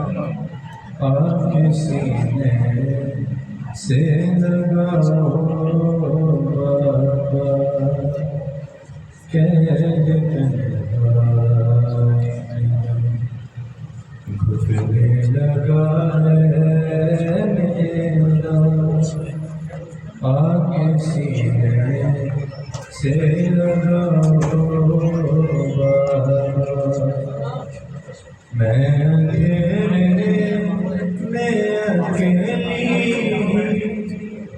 आपके सीने से लगाओ बाबा, कैद घुटने लगा है मेरा, आपके सीने से लगाओ बाबा, मैं अंधेरे में अकेली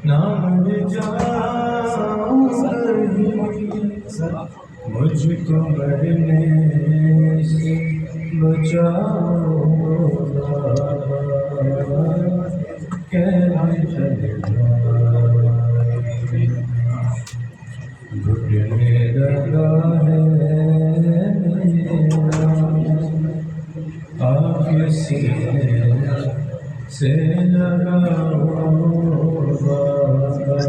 ना मर जाऊं कहीं, मुझको मरने से बचाओ बाबा, कैद घुटने लगा है मेरा, आपके सीने से लगाओ बाबा,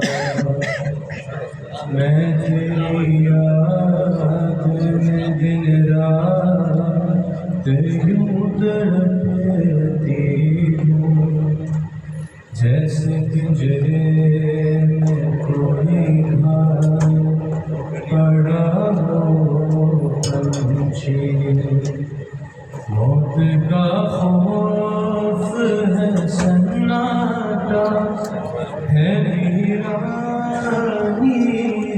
मैं तेरी याद में दिन रात यूं तड़पती हूँ, जैसे पिंजरे में कोई पड़ा हो पंछी, मौत का खौफ है सन्नाटा है वीरानी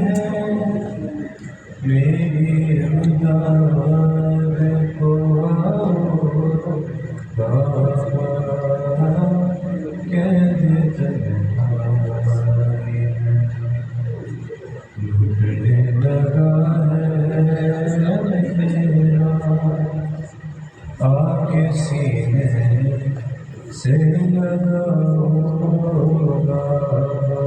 है, मेरी उदार को बाबा, कैद तन्हाई घुटने लगा है मेरा, आपके सीने से लगाओ बाबा,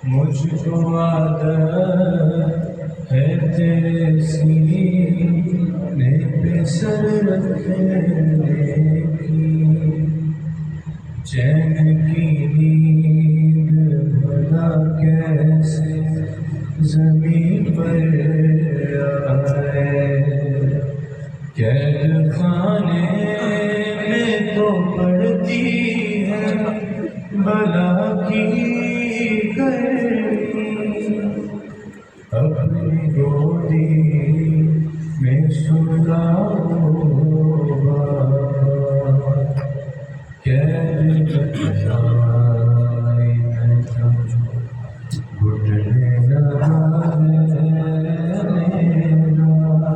मुझको आदत है तेरे सीने पे सर रखने की, चैन की नींद भला कैसे ज़मीन पर आए, कैद खाने में तो पड़ती है भला की गर्मी, अपनी गोदी में सुलाओ बाबा, कैद